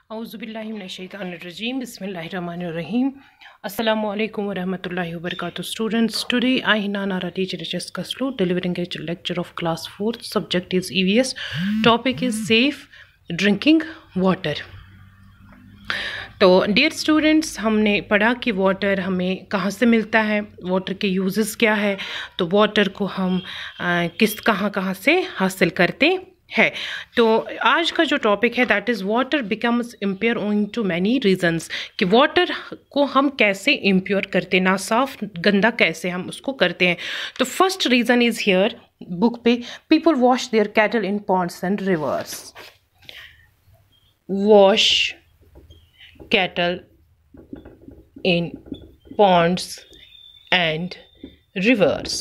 Auzubillahiminash-shaytanir-rajim. Bismillahir-rahmanir-rahim. Assalamualaikum warahmatullahi wabarakatuh. Students, today I, Nara, teacher Jessica Slow, delivering a lecture of class 4. Subject is EVS. Topic is safe drinking water. तो dear students, हमने पढ़ा कि water हमें कहाँ से मिलता है, water के यूजेस क्या है, तो वाटर को हम कहाँ से हासिल करते है। तो आज का जो टॉपिक है that is water becomes impure owing to many reasons, कि वाटर को हम कैसे इम्प्योर करते हैं, ना साफ गंदा कैसे हम उसको करते हैं। तो first reason is here book पे, people wash their cattle in ponds and rivers. वॉश cattle in ponds and rivers।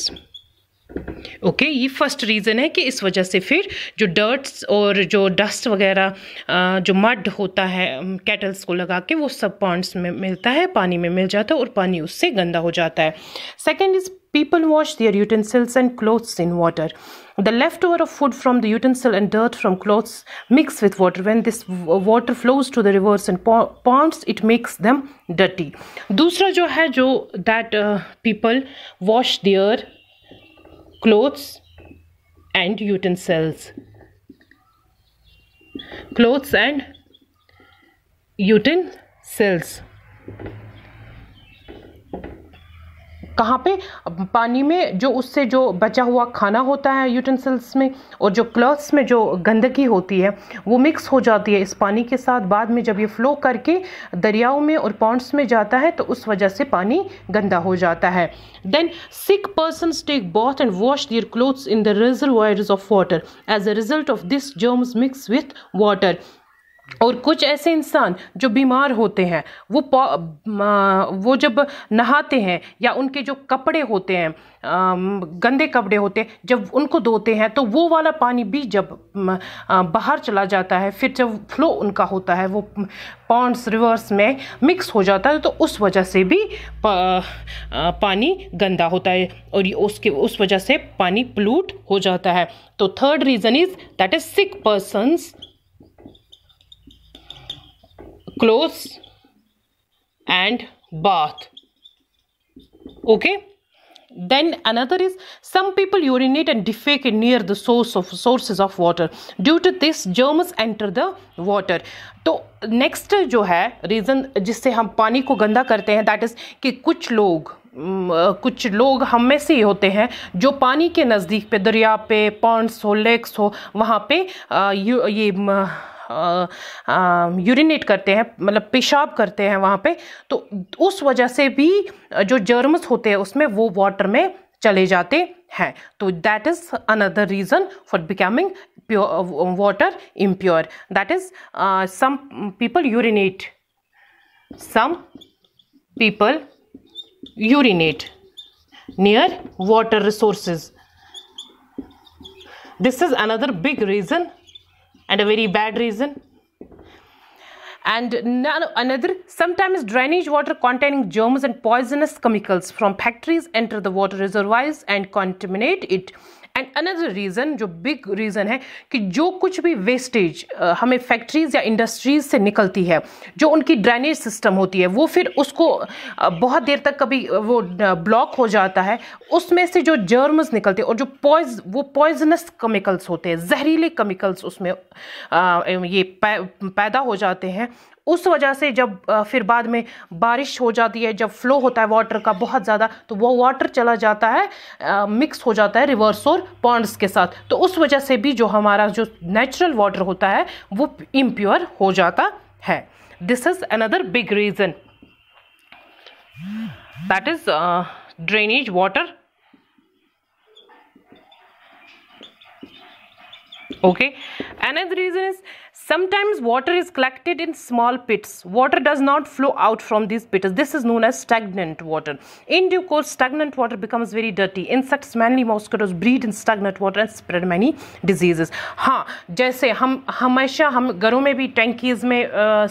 Okay, ये फर्स्ट रीज़न है कि इस वजह से फिर जो डर्ट्स और जो डस्ट वगैरह जो मड होता है कैटल्स को लगा के वो सब पॉन्ड्स में मिलता है, पानी में मिल जाता है और पानी उससे गंदा हो जाता है। Second is people wash their utensils and clothes in water. The leftover of food from the utensil and dirt from clothes mix with water. When this water flows to the rivers and ponds, it makes them dirty. दूसरा जो है जो that people wash their clothes and utensils. Clothes and utensils. कहाँ पे? पानी में जो उससे जो बचा हुआ खाना होता है यूटेंसिल्स में, और जो क्लॉथ्स में जो गंदगी होती है वो मिक्स हो जाती है इस पानी के साथ। बाद में जब ये फ्लो करके दरियाओं में और पॉन्ड्स में जाता है तो उस वजह से पानी गंदा हो जाता है। Then sick persons take bath and wash their clothes in the reservoirs of water. As a result of this germs mix with water. और कुछ ऐसे इंसान जो बीमार होते हैं वो जब नहाते हैं या उनके जो कपड़े होते हैं गंदे कपड़े होते हैं, जब उनको धोते हैं तो वो वाला पानी भी जब बाहर चला जाता है, फिर जब फ्लो उनका होता है वो पॉन्ड्स रिवर्स में मिक्स हो जाता है, तो उस वजह से भी पानी गंदा होता है और उस वजह से पानी पोल्यूट हो जाता है। तो third reason is that is sick persons clothes and bath. Okay, then another is some people urinate and defecate near the sources of water. Due to this germs enter the water. तो next जो है reason जिससे हम पानी को गंदा करते हैं दैट इज़ कि कुछ लोग हम में से ही होते हैं जो पानी के नज़दीक पे, दरिया पे, पॉन्ड्स हो, लेक्स हो, वहाँ पे यूरिनेट करते हैं, मतलब पेशाब करते हैं वहाँ पे, तो उस वजह से भी जो जर्म्स होते हैं उसमें वो वाटर में चले जाते हैं। तो that is another reason for becoming water impure. That is some people urinate near water resources. This is another big reason and a very bad reason. And another, sometimes drainage water containing germs and poisonous chemicals from factories enter the water reservoirs and contaminate it. And another reason जो big reason है कि जो कुछ भी wastage हमें factories या industries से निकलती है, जो उनकी ड्रेनेज सिस्टम होती है, वो फिर उसको बहुत देर तक कभी वो ब्लॉक हो जाता है, उसमें से जो जर्म्स निकलते हैं और जो पॉइजनस केमिकल्स होते हैं, जहरीले केमिकल्स उसमें ये पैदा हो जाते हैं। उस वजह से जब फिर बाद में बारिश हो जाती है, जब फ्लो होता है वाटर का बहुत ज़्यादा, तो वो वाटर चला जाता है, मिक्स हो जाता है रिवर्स और पॉन्ड्स के साथ, तो उस वजह से भी जो हमारा जो नेचुरल वाटर होता है वो इम्प्योर हो जाता है। This is another big reason, that is drainage water. Okay, another reason is sometimes water is collected in small pits. Water does not flow out from these pits. This is known as stagnant water. In due course, stagnant water becomes very dirty. Insects, mainly mosquitoes, breed in stagnant water and spread many diseases. हाँ, जैसे हम हमेशा घरों में भी टैंकीज में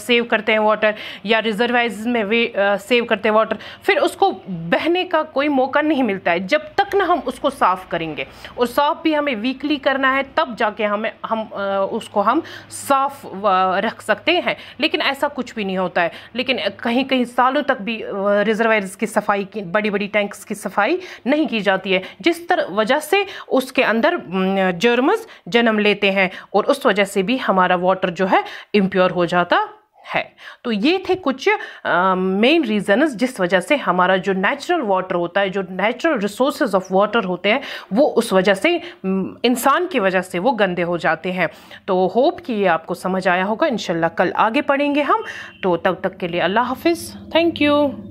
save करते हैं वाटर, या रिजर्वायर्स में वे सेव करते हैं वाटर, फिर उसको बहने का कोई मौका नहीं मिलता है जब तक ना हम उसको साफ़ करेंगे, और साफ़ भी हमें वीकली करना है, तब जाके हम उसको साफ साफ रख सकते हैं, लेकिन ऐसा कुछ भी नहीं होता है। लेकिन कहीं कहीं सालों तक भी रिजर्वायर्स की सफाई की, बड़ी बड़ी टैंक्स की सफाई नहीं की जाती है, जिस वजह से उसके अंदर जर्म्स जन्म लेते हैं और उस वजह से भी हमारा वाटर जो है इम्प्योर हो जाता है। तो ये थे कुछ मेन रीजंस जिस वजह से हमारा जो नेचुरल वाटर होता है, जो नेचुरल रिसोर्सेज ऑफ वाटर होते हैं, वो उस वजह से इंसान की वजह से वो गंदे हो जाते हैं। तो होप कि ये आपको समझ आया होगा। इंशाल्लाह कल आगे पढ़ेंगे हम। तो तब तक के लिए अल्लाह हाफिज़। Thank you.